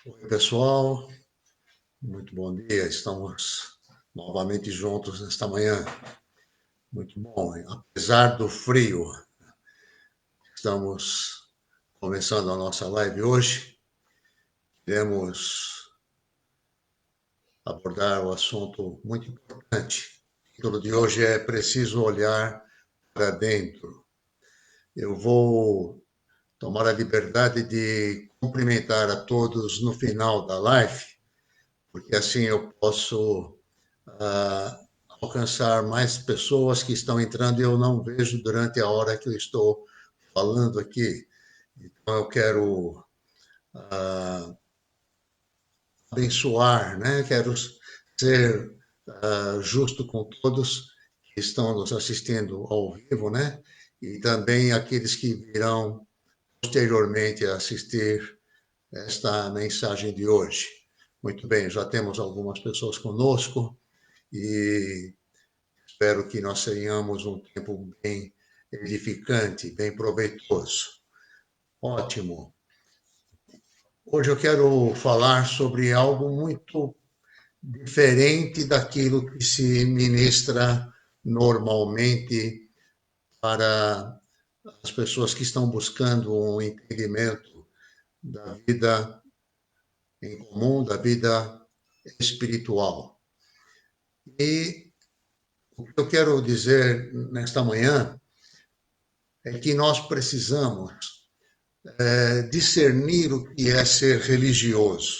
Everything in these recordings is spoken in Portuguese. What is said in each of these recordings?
Oi, pessoal, muito bom dia. Estamos novamente juntos nesta manhã. Muito bom. Apesar do frio, estamos começando a nossa live hoje. Iremos abordar o assunto muito importante. O título de hoje é Preciso Olhar para Dentro. Eu vou tomar a liberdade de cumprimentar a todos no final da live, porque assim eu posso alcançar mais pessoas que estão entrando e eu não vejo durante a hora que eu estou falando aqui. Então, eu quero abençoar, né? Quero ser justo com todos que estão nos assistindo ao vivo, né? E também aqueles que virão posteriormente a assistir esta mensagem de hoje. Muito bem, já temos algumas pessoas conosco e espero que nós tenhamos um tempo bem edificante, bem proveitoso. Ótimo. Hoje eu quero falar sobre algo muito diferente daquilo que se ministra normalmente para as pessoas que estão buscando um entendimento da vida em comum, da vida espiritual. E o que eu quero dizer nesta manhã é que nós precisamos discernir o que é ser religioso.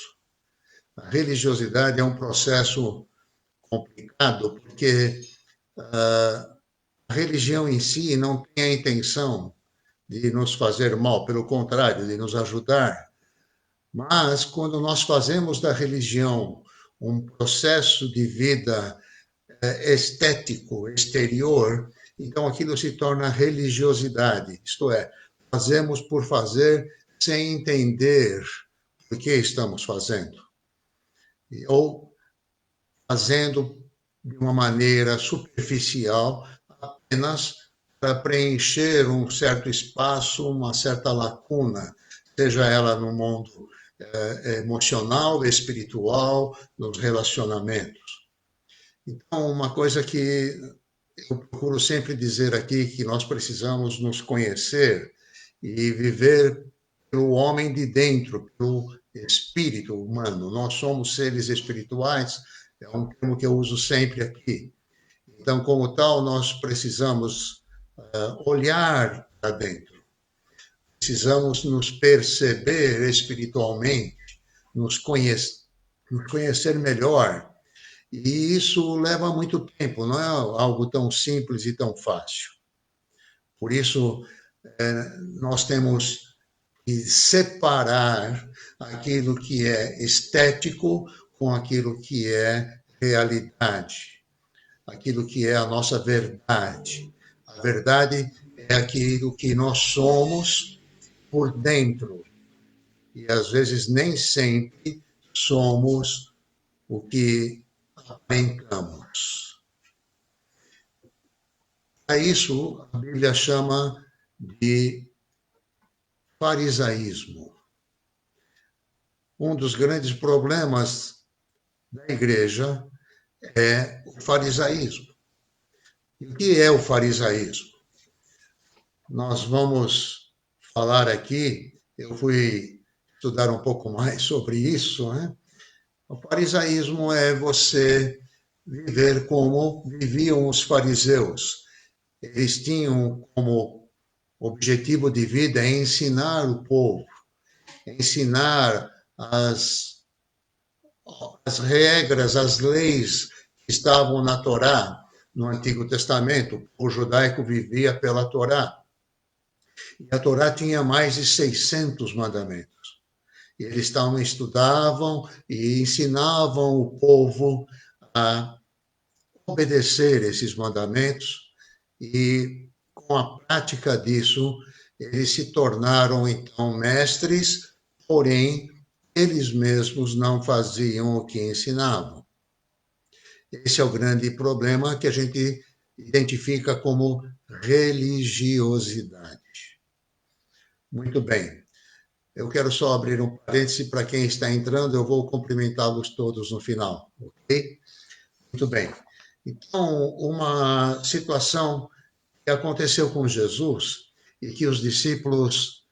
A religiosidade é um processo complicado, porque a religião em si não tem a intenção de nos fazer mal, pelo contrário, de nos ajudar. Mas quando nós fazemos da religião um processo de vida estético, exterior, então aquilo se torna religiosidade, isto é, fazemos por fazer sem entender por que estamos fazendo. Ou fazendo de uma maneira superficial, apenas para preencher um certo espaço, uma certa lacuna, seja ela no mundo emocional, espiritual, nos relacionamentos. Então, uma coisa que eu procuro sempre dizer aqui, que nós precisamos nos conhecer e viver pelo homem de dentro, pelo espírito humano. Nós somos seres espirituais, é um termo que eu uso sempre aqui. Então, como tal, nós precisamos olhar para dentro, precisamos nos perceber espiritualmente, nos conhecer melhor. E isso leva muito tempo, não é algo tão simples e tão fácil. Por isso, nós temos que separar aquilo que é estético com aquilo que é realidade, aquilo que é a nossa verdade. A verdade é aquilo que nós somos por dentro. E às vezes nem sempre somos o que aparentamos. A isso a Bíblia chama de farisaísmo. Um dos grandes problemas da igreja é o farisaísmo. E o que é o farisaísmo? Nós vamos falar aqui, eu fui estudar um pouco mais sobre isso, né? O farisaísmo é você viver como viviam os fariseus. Eles tinham como objetivo de vida ensinar o povo, ensinar as regras, as leis que estavam na Torá, no Antigo Testamento. O judaico vivia pela Torá. E a Torá tinha mais de 600 mandamentos. E eles estudavam e ensinavam o povo a obedecer esses mandamentos e, com a prática disso, eles se tornaram, então, mestres, porém, eles mesmos não faziam o que ensinavam. Esse é o grande problema que a gente identifica como religiosidade. Muito bem. Eu quero só abrir um parêntese para quem está entrando, eu vou cumprimentá-los todos no final, ok? Muito bem. Então, uma situação que aconteceu com Jesus e que os discípulos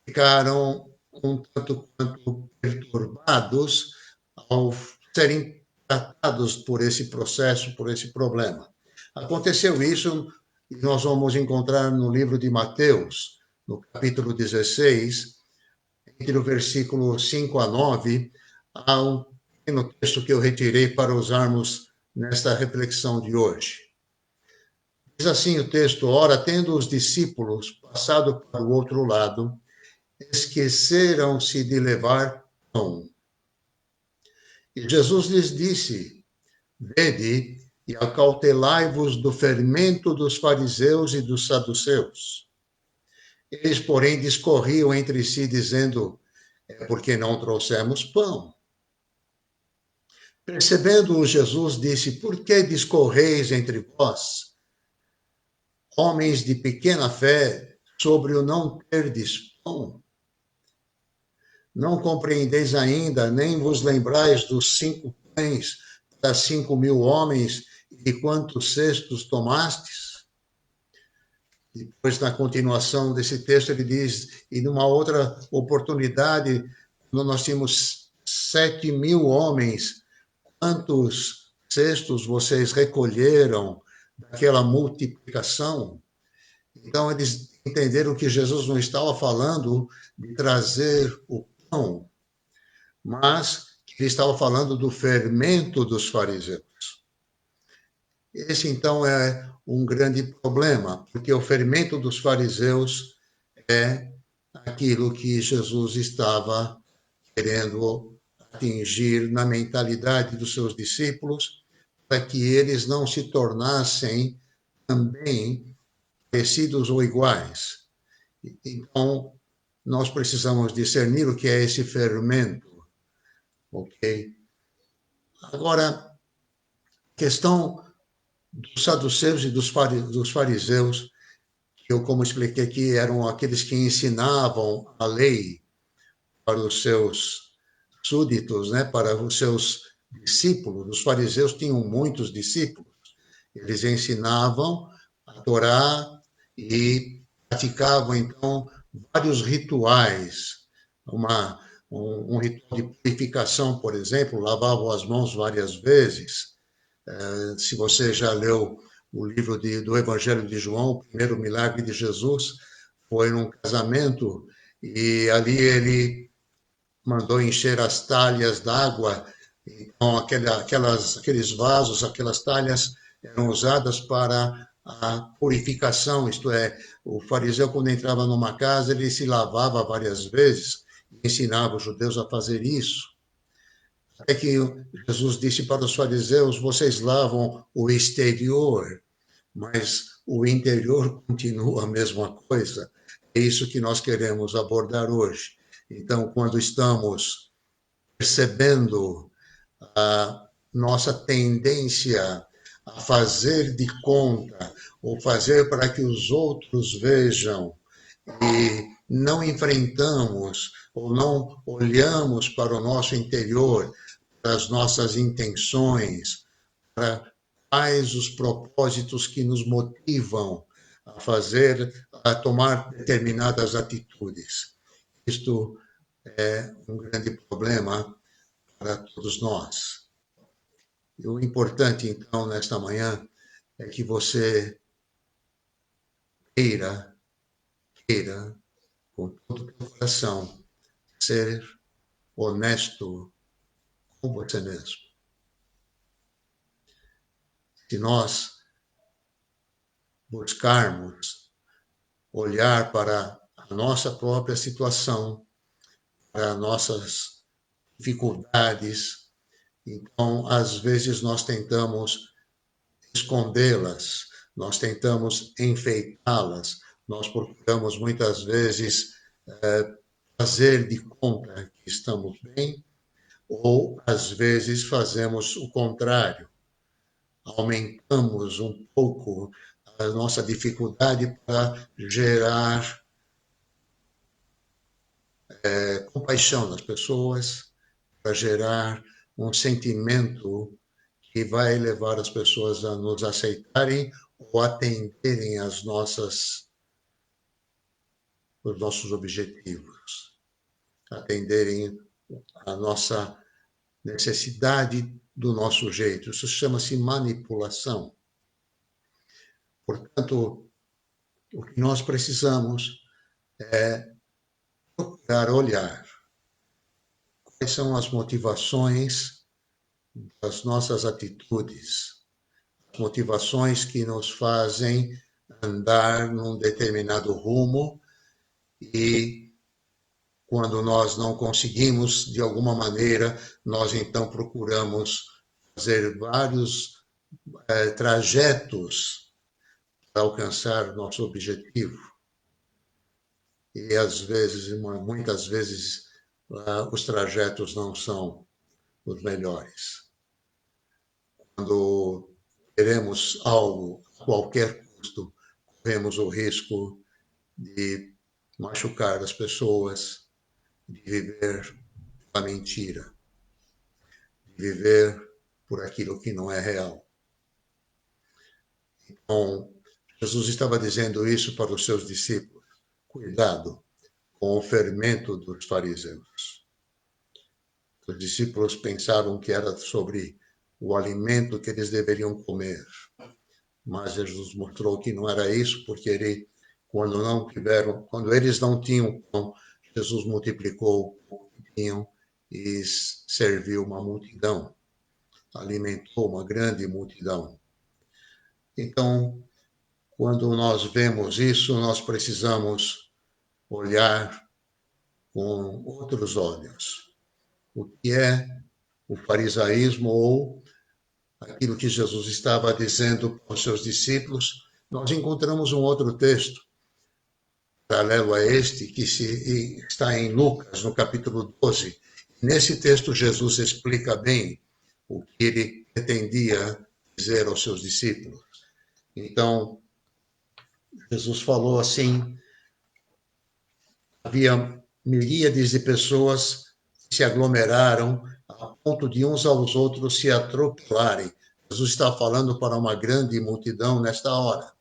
ficaram um tanto quanto perturbados ao serem tratados por esse processo, por esse problema. Aconteceu isso e nós vamos encontrar no livro de Mateus, no capítulo 16, entre o versículo 5 a 9, há um pequeno texto que eu retirei para usarmos nesta reflexão de hoje. Diz assim o texto: ora, tendo os discípulos passado para o outro lado, esqueceram-se de levar pão. E Jesus lhes disse: vede e acautelai-vos do fermento dos fariseus e dos saduceus. Eles, porém, discorriam entre si, dizendo: é porque não trouxemos pão. Percebendo-o, Jesus disse: por que discorreis entre vós, homens de pequena fé, sobre o não terdes pão? Não compreendeis ainda, nem vos lembrais dos 5 pães das 5.000 homens e de quantos cestos tomastes? Depois, na continuação desse texto, ele diz, e numa outra oportunidade, quando nós tínhamos 7.000 homens, quantos cestos vocês recolheram daquela multiplicação? Então, eles entenderam que Jesus não estava falando de trazer o pão, mas que ele estava falando do fermento dos fariseus. Esse, então, é um grande problema, porque o fermento dos fariseus é aquilo que Jesus estava querendo atingir na mentalidade dos seus discípulos, para que eles não se tornassem também parecidos ou iguais. Então, nós precisamos discernir o que é esse fermento, ok? Agora, questão dos saduceus e dos fariseus, que eu, como expliquei aqui, eram aqueles que ensinavam a lei para os seus súditos, né, para os seus discípulos. Os fariseus tinham muitos discípulos. Eles ensinavam a Torá e praticavam, então, vários rituais. Um ritual de purificação, por exemplo, lavavam as mãos várias vezes. Se você já leu o livro do Evangelho de João, o primeiro milagre de Jesus foi num casamento e ali ele mandou encher as talhas d'água. Então, aqueles vasos, aquelas talhas eram usadas para a purificação, isto é, o fariseu, quando entrava numa casa, ele se lavava várias vezes e ensinava os judeus a fazer isso. Até que Jesus disse para os fariseus: vocês lavam o exterior, mas o interior continua a mesma coisa. É isso que nós queremos abordar hoje. Então, quando estamos percebendo a nossa tendência a fazer de conta ou fazer para que os outros vejam e não enfrentamos ou não olhamos para o nosso interior, para as nossas intenções, para quais os propósitos que nos motivam a fazer, a tomar determinadas atitudes. Isto é um grande problema para todos nós. E o importante, então, nesta manhã, é que você queira, com todo o teu coração, ser honesto com você mesmo. Se nós buscarmos olhar para a nossa própria situação, para nossas dificuldades, então, às vezes, nós tentamos escondê-las, nós tentamos enfeitá-las, nós procuramos muitas vezes fazer de conta que estamos bem, ou às vezes fazemos o contrário, aumentamos um pouco a nossa dificuldade para gerar compaixão nas pessoas, para gerar um sentimento que vai levar as pessoas a nos aceitarem ou atenderem os nossos objetivos, atenderem a nossa necessidade do nosso jeito. Isso chama-se manipulação. Portanto, o que nós precisamos é procurar olhar quais são as motivações das nossas atitudes, as motivações que nos fazem andar num determinado rumo e quando nós não conseguimos, de alguma maneira, nós então procuramos fazer vários trajetos para alcançar nosso objetivo. E às vezes, muitas vezes, os trajetos não são os melhores. Quando queremos algo a qualquer custo, corremos o risco de machucar as pessoas, de viver a mentira, de viver por aquilo que não é real. Então, Jesus estava dizendo isso para os seus discípulos. Cuidado com o fermento dos fariseus. Os discípulos pensaram que era sobre o alimento que eles deveriam comer. Mas Jesus mostrou que não era isso, porque quando eles não tinham pão, Jesus multiplicou o que tinham e serviu uma multidão, alimentou uma grande multidão. Então, quando nós vemos isso, nós precisamos olhar com outros olhos. O que é o farisaísmo ou aquilo que Jesus estava dizendo para os seus discípulos? Nós encontramos um outro texto paralelo a este, que está em Lucas, no capítulo 12. Nesse texto, Jesus explica bem o que ele pretendia dizer aos seus discípulos. Então, Jesus falou assim: havia miríades de pessoas que se aglomeraram a ponto de uns aos outros se atropelarem. Jesus está falando para uma grande multidão nesta hora.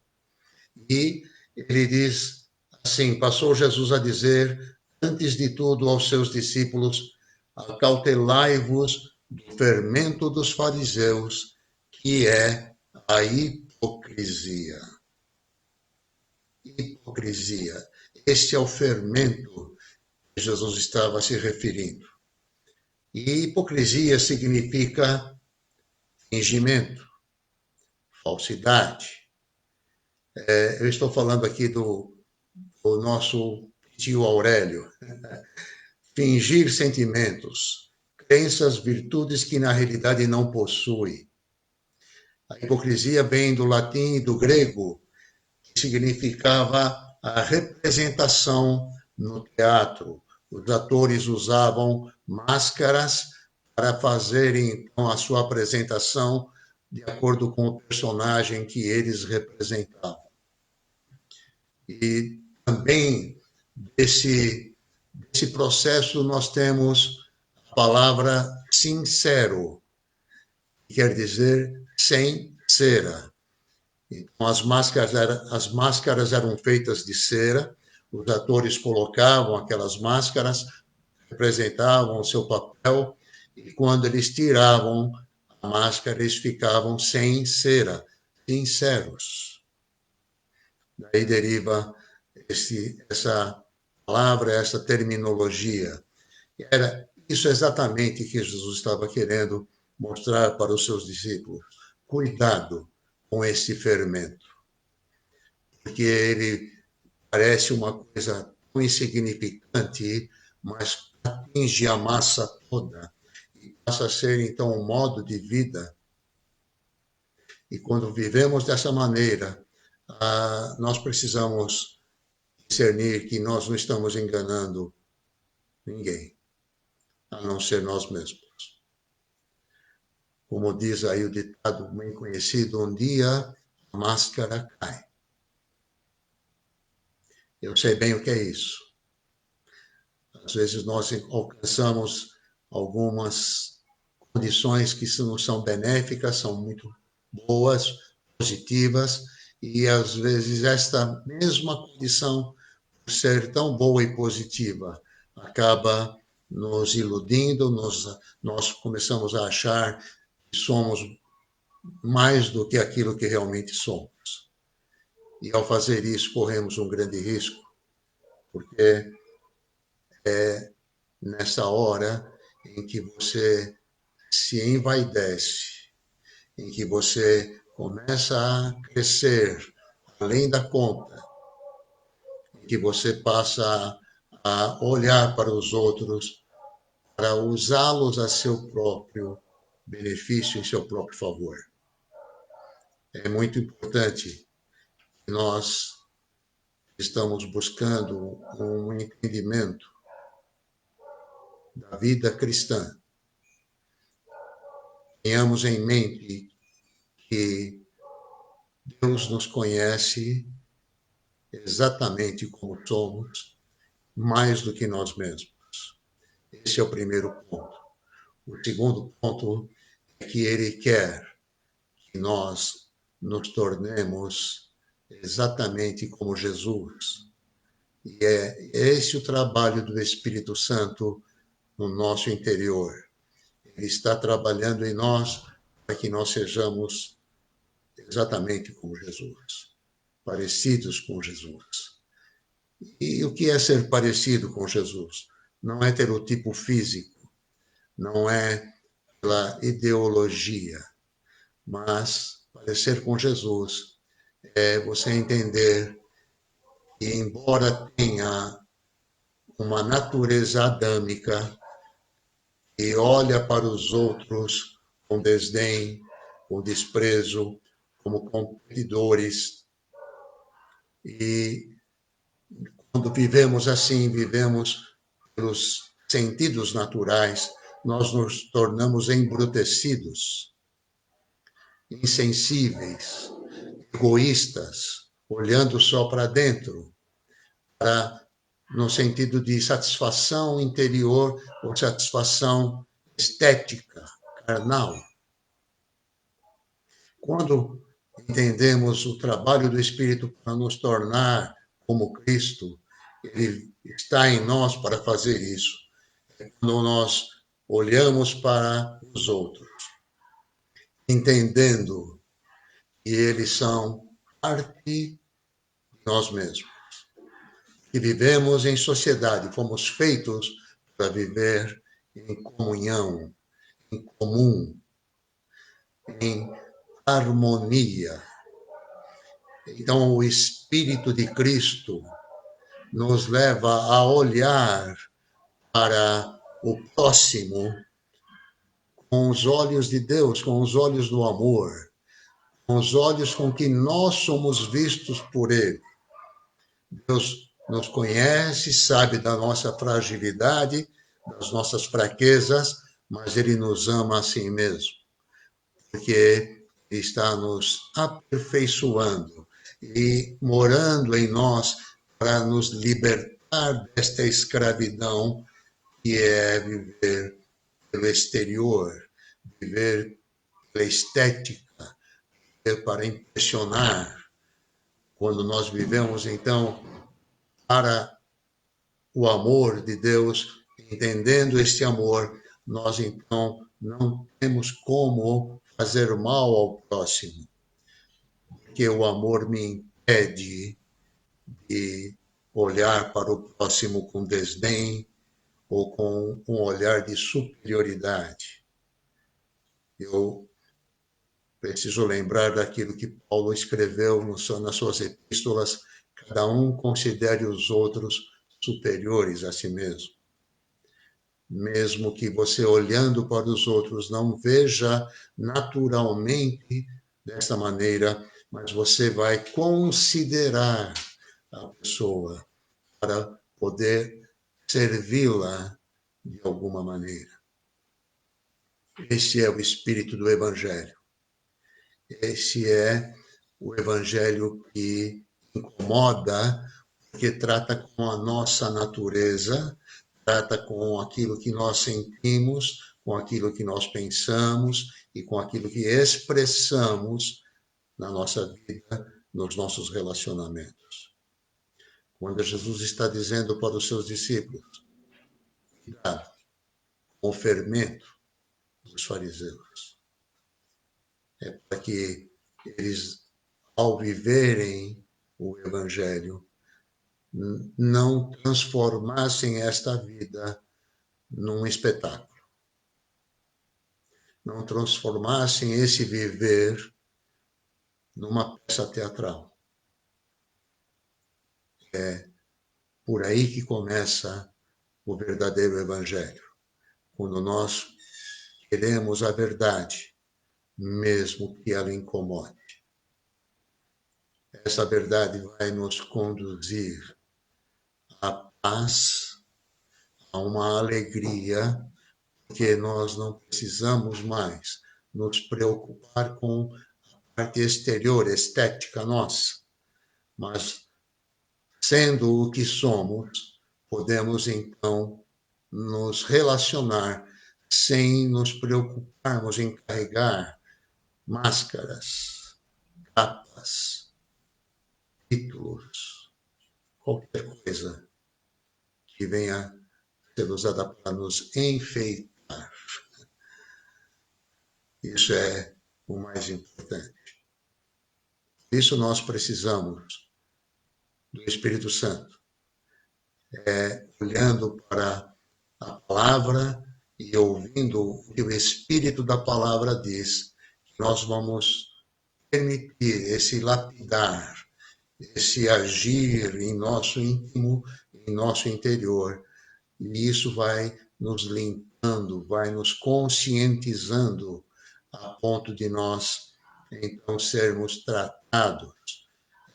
E ele diz assim, passou Jesus a dizer, antes de tudo aos seus discípulos, acautelai-vos do fermento dos fariseus, que é a hipocrisia. Hipocrisia. Este é o fermento que Jesus estava se referindo. E hipocrisia significa fingimento, falsidade. Eu estou falando aqui do nosso tio Aurélio. Fingir sentimentos, crenças, virtudes que na realidade não possui. A hipocrisia vem do latim e do grego, que significava a representação no teatro. Os atores usavam máscaras para fazerem então a sua apresentação de acordo com o personagem que eles representavam. E também desse processo nós temos a palavra sincero, que quer dizer sem cera. Então, as máscaras eram feitas de cera, os atores colocavam aquelas máscaras, representavam o seu papel, e quando eles tiravam a máscara, eles ficavam sem cera, sinceros. Daí deriva essa palavra, essa terminologia. Era isso exatamente que Jesus estava querendo mostrar para os seus discípulos. Cuidado com esse fermento, porque ele parece uma coisa tão insignificante, mas atinge a massa toda e passa a ser então um modo de vida. E quando vivemos dessa maneira, nós precisamos discernir que nós não estamos enganando ninguém, a não ser nós mesmos. Como diz aí o ditado bem conhecido, um dia a máscara cai. Eu sei bem o que é isso. Às vezes nós alcançamos algumas condições que não são benéficas, são muito boas, positivas, e às vezes esta mesma condição, por ser tão boa e positiva, acaba nos iludindo, nós começamos a achar que somos mais do que aquilo que realmente somos. E ao fazer isso, corremos um grande risco, porque é nessa hora em que você se envaidece, em que você começa a crescer além da conta, em que você passa a olhar para os outros, para usá-los a seu próprio benefício, em seu próprio favor. É muito importante que nós estamos buscando um entendimento da vida cristã. Tenhamos em mente que Deus nos conhece exatamente como somos, mais do que nós mesmos. Esse é o primeiro ponto. O segundo ponto é que Ele quer que nós nos tornemos exatamente como Jesus. E é esse o trabalho do Espírito Santo no nosso interior. Ele está trabalhando em nós para que nós sejamos exatamente como Jesus, parecidos com Jesus. E o que é ser parecido com Jesus? Não é ter o tipo físico, não é pela ideologia, mas parecer com Jesus é você entender que, embora tenha uma natureza adâmica que olha para os outros com desdém, com desprezo, como competidores, e quando vivemos assim, vivemos pelos sentidos naturais, nós nos tornamos embrutecidos, insensíveis, egoístas, olhando só para dentro, no sentido de satisfação interior ou satisfação estética, carnal. Quando entendemos o trabalho do Espírito para nos tornar como Cristo, ele está em nós para fazer isso. É quando nós olhamos para os outros, entendendo que eles são parte de nós mesmos. Que vivemos em sociedade, fomos feitos para viver em comunhão, em comum, em harmonia. Então, o Espírito de Cristo nos leva a olhar para o próximo com os olhos de Deus, com os olhos do amor, com os olhos com que nós somos vistos por Ele. Deus nos conhece, sabe da nossa fragilidade, das nossas fraquezas, mas Ele nos ama assim mesmo, porque Ele está nos aperfeiçoando e morando em nós para nos libertar desta escravidão que é viver pelo exterior, viver pela estética, viver para impressionar. Quando nós vivemos, então, para o amor de Deus, entendendo este amor, nós, então, não temos como fazer mal ao próximo, porque o amor me impede de olhar para o próximo com desdém ou com um olhar de superioridade. Eu preciso lembrar daquilo que Paulo escreveu nas suas epístolas: cada um considere os outros superiores a si mesmo. Mesmo que você, olhando para os outros, não veja naturalmente desta maneira, mas você vai considerar a pessoa para poder servi-la de alguma maneira. Esse é o espírito do Evangelho. Esse é o Evangelho que incomoda, porque trata com a nossa natureza, trata com aquilo que nós sentimos, com aquilo que nós pensamos e com aquilo que expressamos na nossa vida, nos nossos relacionamentos. Quando Jesus está dizendo para os seus discípulos, cuidado com o fermento dos fariseus, é para que eles, ao viverem o Evangelho, não transformassem esta vida num espetáculo, não transformassem esse viver numa peça teatral. É por aí que começa o verdadeiro Evangelho, quando nós queremos a verdade, mesmo que ela incomode. Essa verdade vai nos conduzir à paz, a uma alegria, porque nós não precisamos mais nos preocupar com a parte exterior, estética nossa, mas sendo o que somos, podemos então nos relacionar sem nos preocuparmos em carregar máscaras, capas, títulos, qualquer coisa que venha ser usada para nos enfeitar. Isso é o mais importante. Por isso nós precisamos do Espírito Santo, olhando para a palavra e ouvindo o que o Espírito da palavra diz, nós vamos permitir esse lapidar, esse agir em nosso íntimo, em nosso interior. E isso vai nos limpando, vai nos conscientizando a ponto de nós, então, sermos tratados.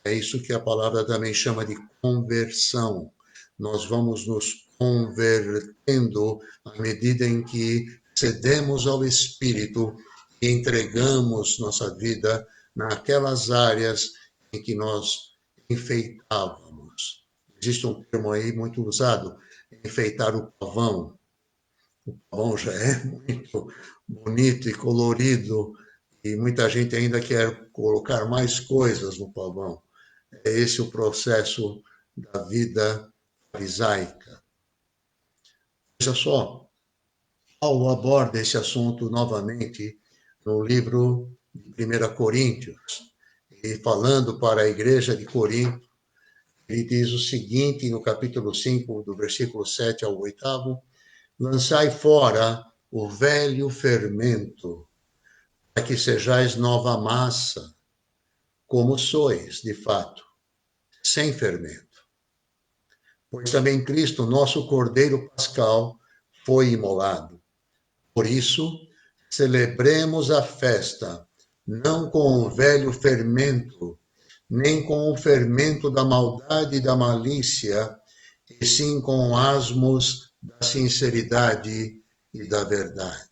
É isso que a palavra também chama de conversão. Nós vamos nos convertendo à medida em que cedemos ao Espírito e entregamos nossa vida naquelas áreas em que nós enfeitávamos. Existe um termo aí muito usado, enfeitar o pavão. O pavão já é muito bonito e colorido, e muita gente ainda quer colocar mais coisas no pavão. É esse o processo da vida farisaica. Veja só, Paulo aborda esse assunto novamente no livro de 1 Coríntios, e falando para a igreja de Corinto, ele diz o seguinte no capítulo 5, do versículo 7 ao 8, lançai fora o velho fermento, para que sejais nova massa, como sois, de fato, sem fermento. Pois também Cristo, nosso Cordeiro Pascal, foi imolado. Por isso, celebremos a festa, não com o velho fermento, nem com o fermento da maldade e da malícia, e sim com asmos da sinceridade e da verdade.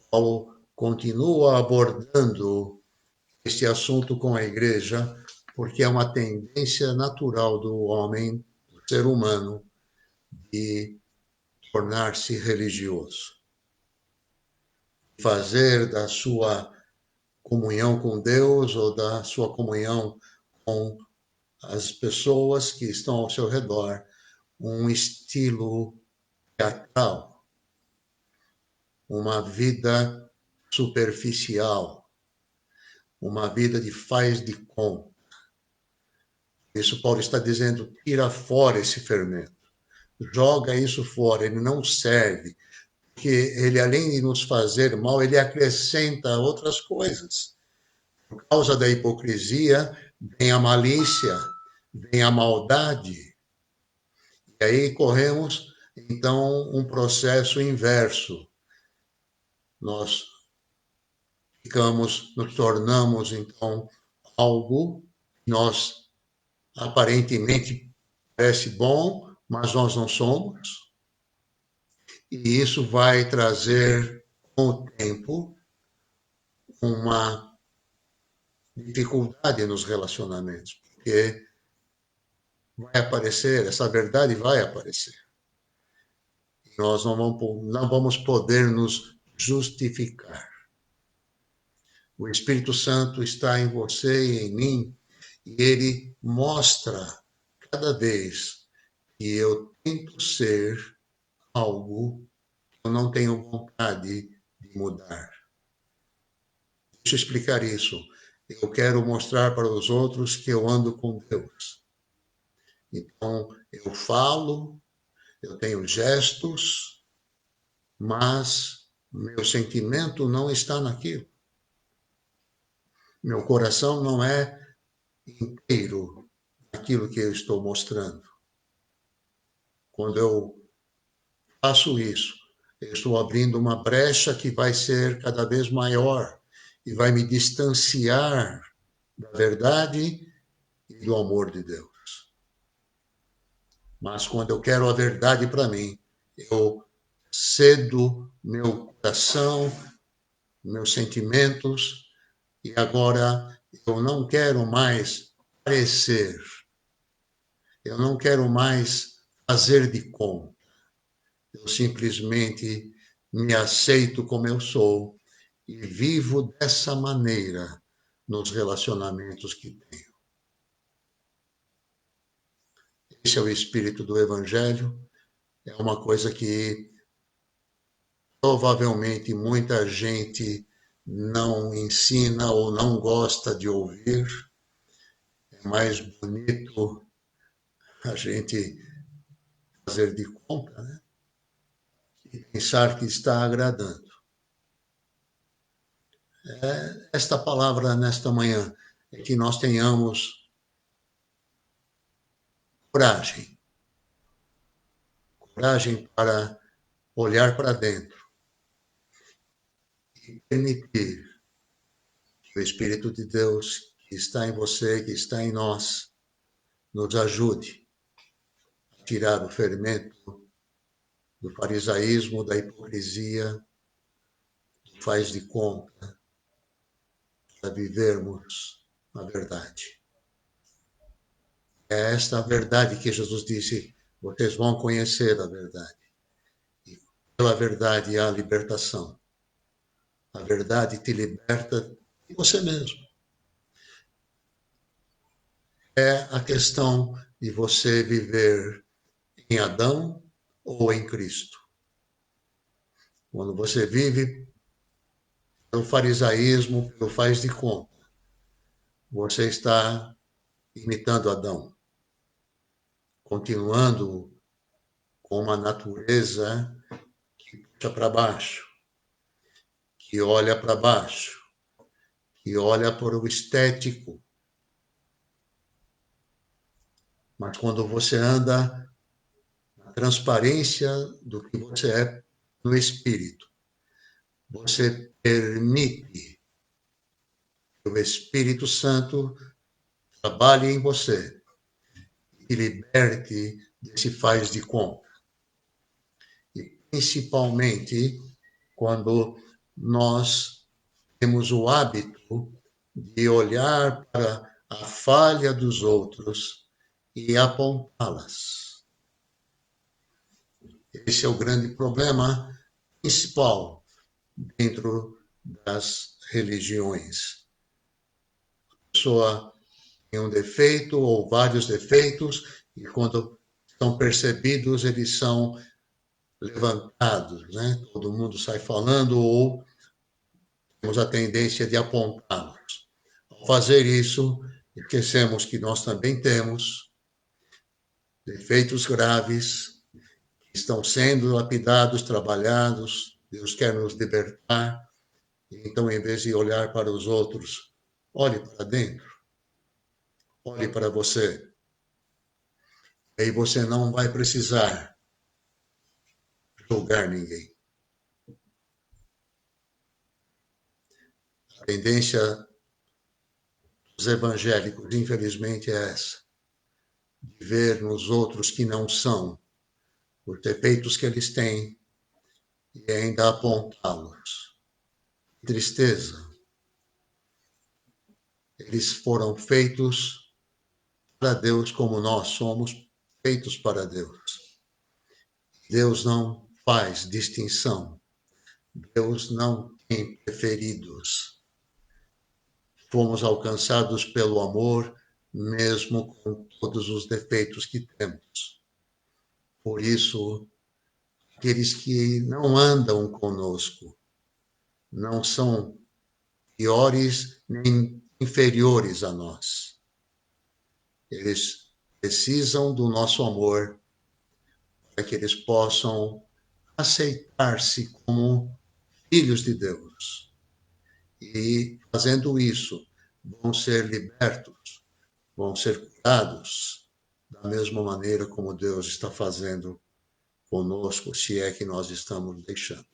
Paulo continua abordando este assunto com a igreja, porque é uma tendência natural do homem, do ser humano, de tornar-se religioso. Fazer da sua comunhão com Deus ou da sua comunhão com as pessoas que estão ao seu redor um estilo teatral, uma vida superficial, uma vida de faz de conta. Isso Paulo está dizendo, tira fora esse fermento, joga isso fora, ele não serve, porque ele, além de nos fazer mal, ele acrescenta outras coisas. Por causa da hipocrisia, vem a malícia, vem a maldade. E aí corremos, então, um processo inverso. Nós nos tornamos, então, algo que nós aparentemente parece bom, mas nós não somos. E isso vai trazer, com o tempo, uma dificuldade nos relacionamentos, porque vai aparecer, essa verdade vai aparecer. Nós não vamos poder nos justificar. O Espírito Santo está em você e em mim, e ele mostra cada vez que eu tento ser algo que eu não tenho vontade de mudar. Deixa eu explicar isso. Eu quero mostrar para os outros que eu ando com Deus. Então, eu falo, eu tenho gestos, mas meu sentimento não está naquilo. Meu coração não é inteiro naquilo que eu estou mostrando. Quando eu faço isso, eu estou abrindo uma brecha que vai ser cada vez maior e vai me distanciar da verdade e do amor de Deus. Mas quando eu quero a verdade para mim, eu cedo meu coração, meus sentimentos, e agora eu não quero mais parecer, eu não quero mais fazer de conta. Eu simplesmente me aceito como eu sou e vivo dessa maneira nos relacionamentos que tenho. Esse é o espírito do Evangelho. É uma coisa que provavelmente muita gente não ensina ou não gosta de ouvir. É mais bonito a gente fazer de conta, né? E pensar que está agradando. Esta palavra nesta manhã é que nós tenhamos coragem, coragem para olhar para dentro e permitir que o Espírito de Deus que está em você, que está em nós, nos ajude a tirar o fermento do farisaísmo, da hipocrisia, do faz de conta, para vivermos a verdade. É esta a verdade que Jesus disse: vocês vão conhecer a verdade. E pela verdade há libertação. A verdade te liberta de você mesmo. É a questão de você viver em Adão ou em Cristo. Quando você vive pelo farisaísmo, pelo faz de conta, você está imitando Adão, continuando com uma natureza que puxa para baixo, que olha para baixo, que olha para o estético. Mas quando você anda na transparência do que você é no espírito, você permite que o Espírito Santo trabalhe em você e liberte desse faz de conta. E principalmente quando nós temos o hábito de olhar para a falha dos outros e apontá-las. Esse é o grande problema principal dentro das religiões. A pessoa tem um defeito ou vários defeitos e quando são percebidos, eles são levantados, né? Todo mundo sai falando ou temos a tendência de apontá-los. Ao fazer isso, esquecemos que nós também temos defeitos graves que estão sendo lapidados, trabalhados. Deus quer nos libertar. Então, em vez de olhar para os outros, olhe para dentro. Olhe para você. Aí você não vai precisar julgar ninguém. A tendência dos evangélicos, infelizmente, é essa, de ver nos outros que não são os defeitos que eles têm e ainda apontá-los. Tristeza. Eles foram feitos para Deus como nós somos feitos para Deus. Deus não faz distinção. Deus não tem preferidos. Fomos alcançados pelo amor, mesmo com todos os defeitos que temos. Por isso, aqueles que não andam conosco não são piores nem inferiores a nós. Eles precisam do nosso amor para que eles possam aceitar-se como filhos de Deus. E, fazendo isso, vão ser libertos, vão ser curados, da mesma maneira como Deus está fazendo conosco, se é que nós estamos deixando.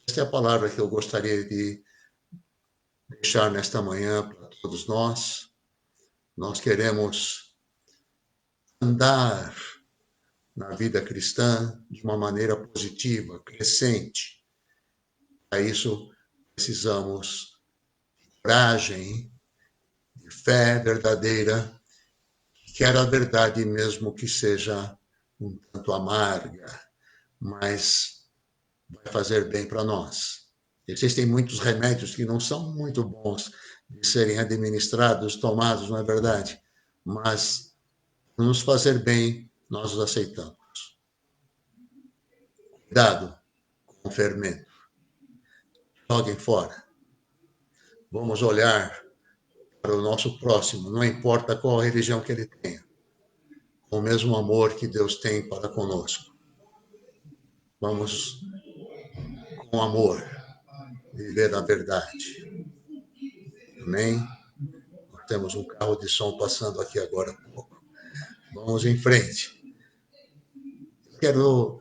Esta é a palavra que eu gostaria de deixar nesta manhã para todos nós. Nós queremos andar na vida cristã de uma maneira positiva, crescente. Para isso, precisamos de coragem, de fé verdadeira, que quer a verdade mesmo que seja um tanto amarga, mas vai fazer bem para nós. Existem muitos remédios que não são muito bons de serem administrados, tomados, não é verdade? Mas, para nos fazer bem, nós os aceitamos. Cuidado com o fermento. Joguem fora. Vamos olhar para o nosso próximo, não importa qual religião que ele tenha, com o mesmo amor que Deus tem para conosco. Vamos, com amor, viver a verdade. Amém? Nós temos um carro de som passando aqui agora há pouco. Vamos em frente. Quero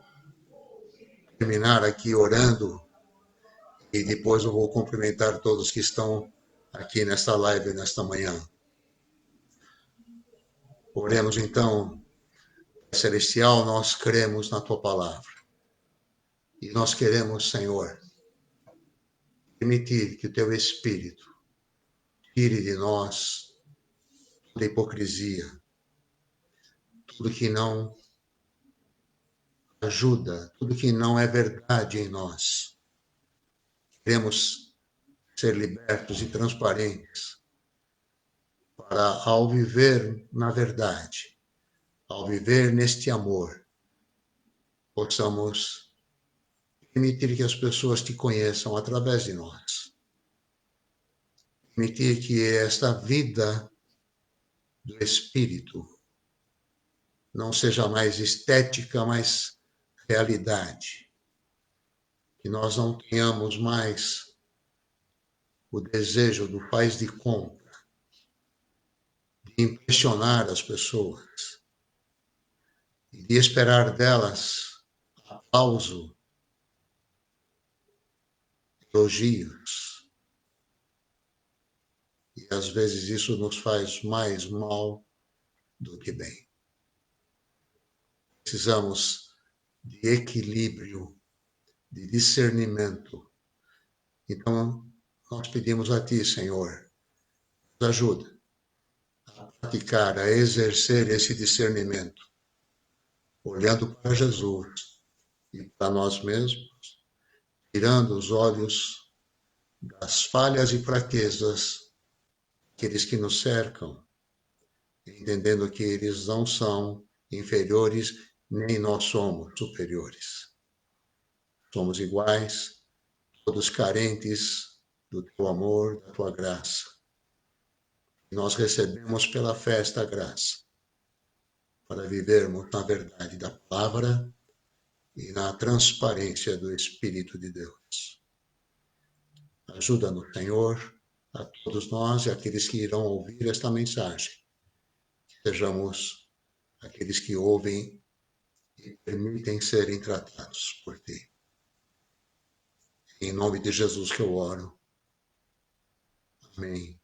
terminar aqui orando e depois eu vou cumprimentar todos que estão aqui nesta live, nesta manhã. Oremos então, Celestial, nós cremos na Tua palavra. E nós queremos, Senhor, permitir que o Teu Espírito tire de nós toda hipocrisia, tudo que não ajuda, tudo que não é verdade em nós. Queremos ser libertos e transparentes para, ao viver na verdade, ao viver neste amor, possamos permitir que as pessoas te conheçam através de nós. Permitir que esta vida do Espírito não seja mais estética, mas realidade. Que nós não tenhamos mais o desejo do faz de conta, de impressionar as pessoas, de esperar delas aplauso, elogios. E às vezes isso nos faz mais mal do que bem. Precisamos de equilíbrio, de discernimento. Então, nós pedimos a Ti, Senhor, nos ajuda a praticar, a exercer esse discernimento, olhando para Jesus e para nós mesmos, tirando os olhos das falhas e fraquezas daqueles que nos cercam, entendendo que eles não são inferiores, nem nós somos superiores. Somos iguais, todos carentes do Teu amor, da Tua graça. E nós recebemos pela fé esta graça, para vivermos na verdade da palavra e na transparência do Espírito de Deus. Ajuda-nos, Senhor, a todos nós e aqueles que irão ouvir esta mensagem. Que sejamos aqueles que ouvem e permitem serem tratados por Ti. Em nome de Jesus que eu oro. Amém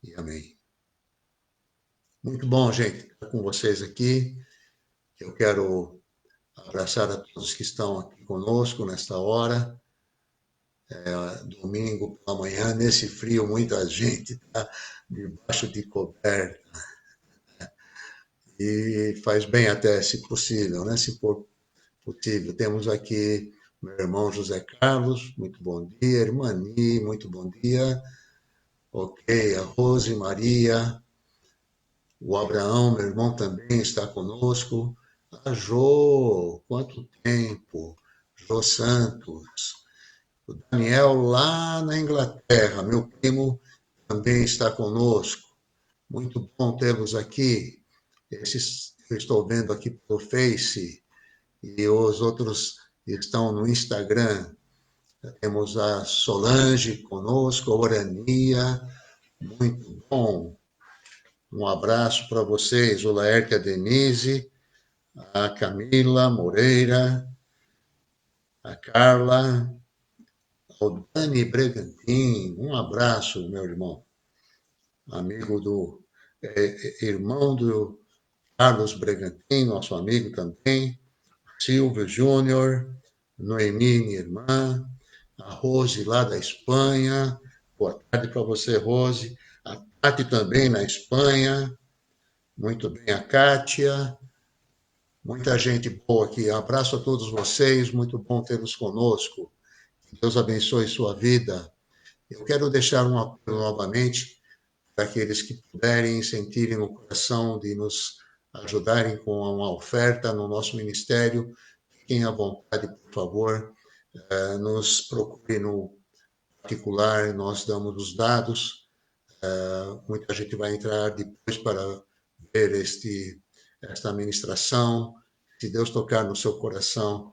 e amém. Muito bom, gente, estar com vocês aqui. Eu quero abraçar a todos que estão aqui conosco nesta hora. domingo pela manhã, nesse frio, muita gente está debaixo de coberta. E faz bem até, se possível, né? Se for possível. Temos aqui meu irmão José Carlos, muito bom dia. Irmã Ni, muito bom dia. Ok, a Rose Maria, o Abraão, meu irmão, também está conosco. A Jô, quanto tempo! Jô Santos. O Daniel, lá na Inglaterra, meu primo, também está conosco. Muito bom tê-los aqui. Esses eu estou vendo aqui pelo Face e os outros estão no Instagram. Temos a Solange conosco, a Orania, muito bom. Um abraço para vocês, o Laerte, a Denise, a Camila Moreira, a Carla, o Dani Bregantin. Um abraço, meu irmão, amigo do irmão do Carlos Bregantin, nosso amigo também, Silvio Júnior, Noemi, minha irmã, a Rose lá da Espanha. Boa tarde para você, Rose. A Tati também na Espanha. Muito bem, a Kátia. Muita gente boa aqui. Abraço a todos vocês. Muito bom tê-los conosco. Que Deus abençoe sua vida. Eu quero deixar um apelo novamente para aqueles que puderem sentirem no coração de nos ajudarem com uma oferta no nosso ministério. Fiquem à vontade, por favor. Nos procure no particular, nós damos os dados. Muita gente vai entrar depois para ver esta ministração. Se Deus tocar no seu coração,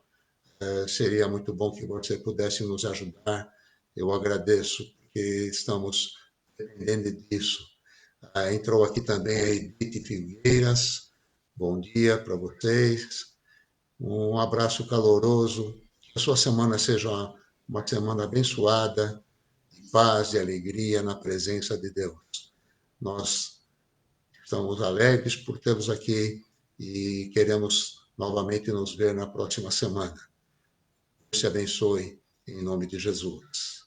seria muito bom que você pudesse nos ajudar. Eu agradeço, porque estamos dependendo disso. Entrou aqui também a Edith Figueiras. Bom dia para vocês. Um abraço caloroso. Que a sua semana seja uma semana abençoada, de paz e alegria na presença de Deus. Nós estamos alegres por tê-los aqui e queremos novamente nos ver na próxima semana. Deus te abençoe, em nome de Jesus.